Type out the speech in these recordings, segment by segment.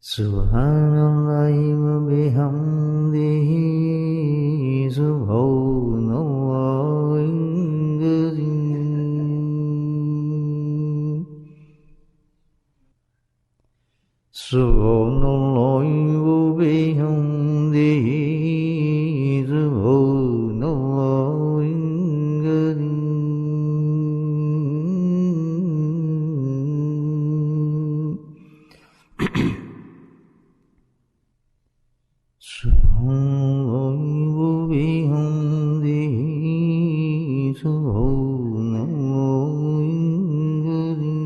Subḥānallahi wa bihamdihi, Subḥānallahi alʿazīm. Subḥānallahi wa bihamdihi, Subḥānallahi alʿazīm. Subḥānallahi wa bihamdihi, Subḥānallahi alʿazīm.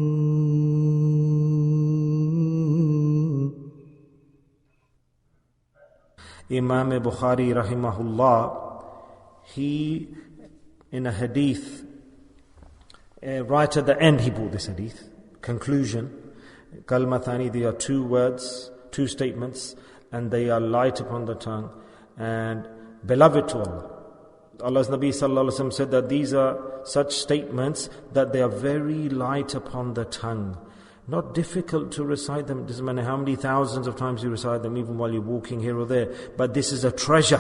Imam Bukhari rahimahullah, he in a hadith, right at the end he brought this hadith, conclusion, kalmathani, they are two words, two statements, and they are light upon the tongue and beloved to Allah. Allah's Nabi sallallahu alaihi wasallam said that these are such statements that they are very light upon the tongue, not difficult to recite them. It doesn't matter how many thousands of times you recite them, even while you're walking here or there, but this is a treasure.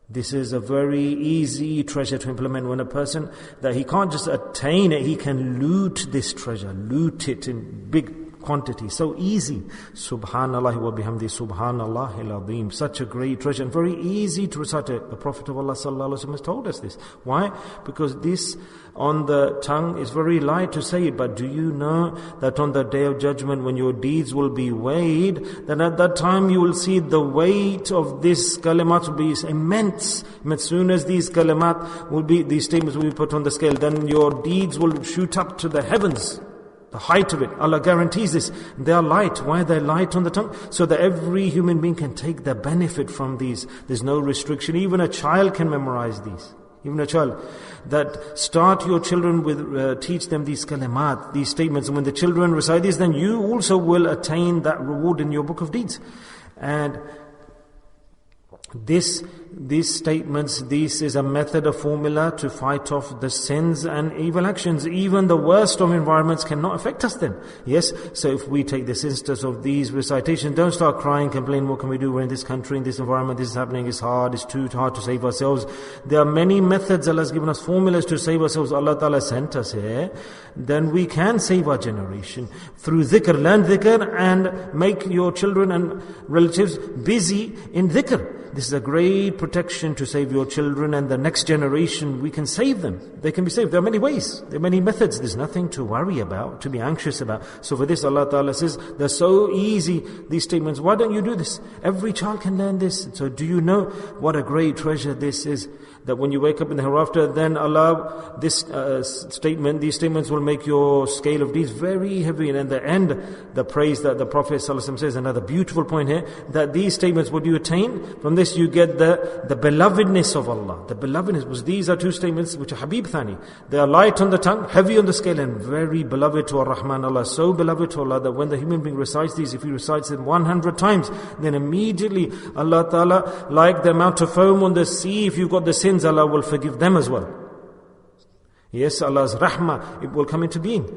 This is a very easy treasure to implement. When a person, that he can't just attain it, he can loot this treasure, loot it in big quantity, so easy. Subhanallah wa bihamdi, Subhanallah alʿAẓīm. Such a great treasure and very easy to recite. The Prophet of Allah sallallahu alaihi wasallam has told us this. Why? Because this on the tongue is very light to say it, but do you know that on the day of judgment, when your deeds will be weighed, then at that time you will see the weight of this kalimat will be immense. And as soon as these kalimat will be, these statements will be put on the scale, then your deeds will shoot up to the heavens. The height of it, Allah guarantees this. They are light. Why are they light on the tongue? So that every human being can take the benefit from these. There's no restriction. Even a child can memorize these. Even a child. That start your children with, teach them these kalimat, these statements. And when the children recite these, then you also will attain that reward in your book of deeds. And these statements, this is a method, a formula to fight off the sins and evil actions. Even the worst of environments cannot affect us then. Yes, so if we take this instance of these recitations, don't start crying, complaining, what can we do? We're in this country, in this environment, this is happening, it's hard, it's too hard to save ourselves. There are many methods, Allah has given us formulas to save ourselves. Allah Ta'ala sent us here. Then we can save our generation through dhikr. Learn dhikr and make your children and relatives busy in dhikr. This is a great protection to save your children and the next generation. We can save them. They can be saved. There are many ways. There are many methods. There's nothing to worry about, to be anxious about. So for this, Allah Ta'ala says, they're so easy, these statements. Why don't you do this? Every child can learn this. So do you know what a great treasure this is? That when you wake up in the hereafter, then Allah, this these statements will make your scale of deeds very heavy. And in the end, the praise that the Prophet ﷺ says, another beautiful point here, that these statements, what do you attain? From this you get the belovedness of Allah. The belovedness, because these are two statements which are Habib Thani. They are light on the tongue, heavy on the scale, and very beloved to Ar-Rahman. Allah, so beloved to Allah that when the human being recites these, if he recites them 100 times, then immediately Allah Ta'ala, like the amount of foam on the sea, if you've got the sins, Allah will forgive them as well. Yes, Allah's rahmah, it will come into being.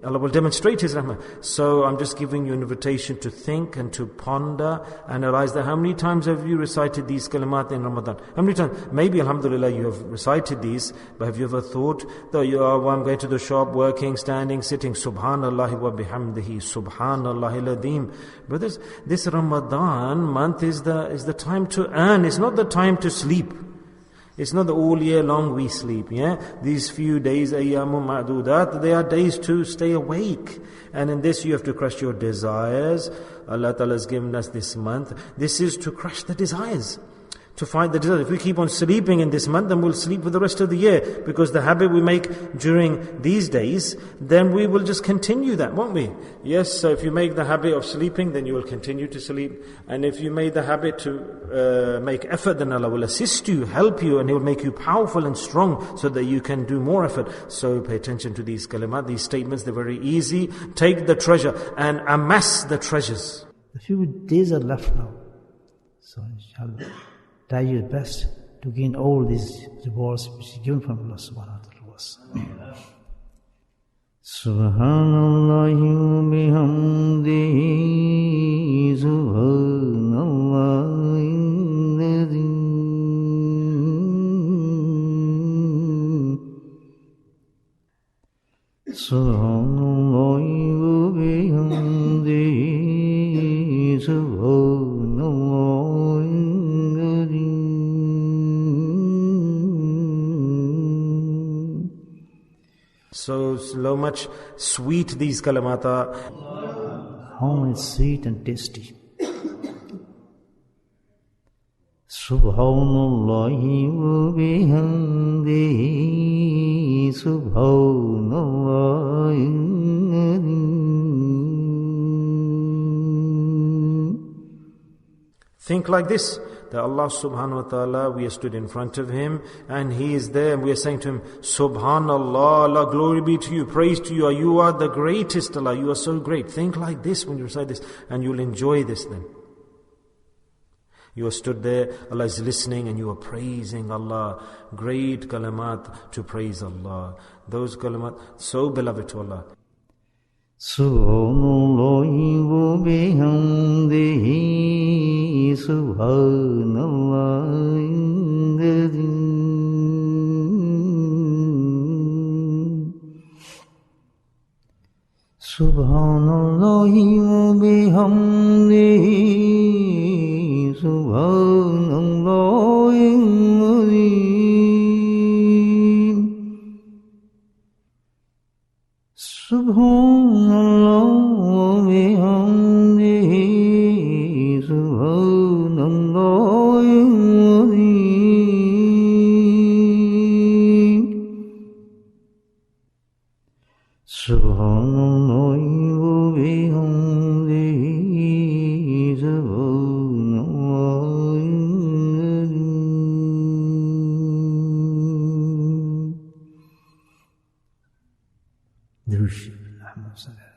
Allah will demonstrate His rahmah. So I'm just giving you an invitation to think and to ponder, analyze that. How many times have you recited these kalimat in Ramadan? How many times? Maybe, alhamdulillah, you have recited these, but have you ever thought that I'm going to the shop, working, standing, sitting, Subhanallah wa bihamdihī, Subhanallah alʿAẓīm. Brothers, this Ramadan month is the time to earn. It's not the time to sleep. It's not that all year long we sleep, yeah? These few days, ayyamun ma'dudat, they are days to stay awake. And in this you have to crush your desires. Allah Ta'ala has given us this month. This is to crush the desires. To fight the desires. If we keep on sleeping in this month, then we'll sleep for the rest of the year. Because the habit we make during these days, then we will just continue that, won't we? Yes, so if you make the habit of sleeping, then you will continue to sleep. And if you made the habit to make effort, then Allah will assist you, help you, and He will make you powerful and strong so that you can do more effort. So pay attention to these kalimat, these statements, they're very easy. Take the treasure and amass the treasures. A few days are left now. So inshallah, try your best to gain all these rewards which is given from Allah subhanahu wa ta'ala. Subhānallahi wa bihamdihi. Subhanallāhi wa bihamdihi, Subhanallāhi alʿazīm. So much sweet these kalimat are. How much sweet and tasty. Subhanallāhi wa bihamdihi, Subhanallāhi alʿazīm. Think like this, that Allah subhanahu wa ta'ala, we are stood in front of Him and He is there and we are saying to Him, Subhanallah, Allah, glory be to you, praise to you, you are the greatest Allah, you are so great. Think like this when you recite this and you'll enjoy this then. You are stood there, Allah is listening and you are praising Allah. Great kalimat to praise Allah. Those kalimat so beloved to Allah. Subhanallāhi wa bihamdihi, Subhanallāhi alʿazīm. Subhanallāhi wa bihamdihi, Subhanallāhi alʿazīm. Subhanallah wa bihamdihi, Subhanallāhi alʿazīm. Subhanallāhi wa bihamdihi, Subhanallāhi alazim.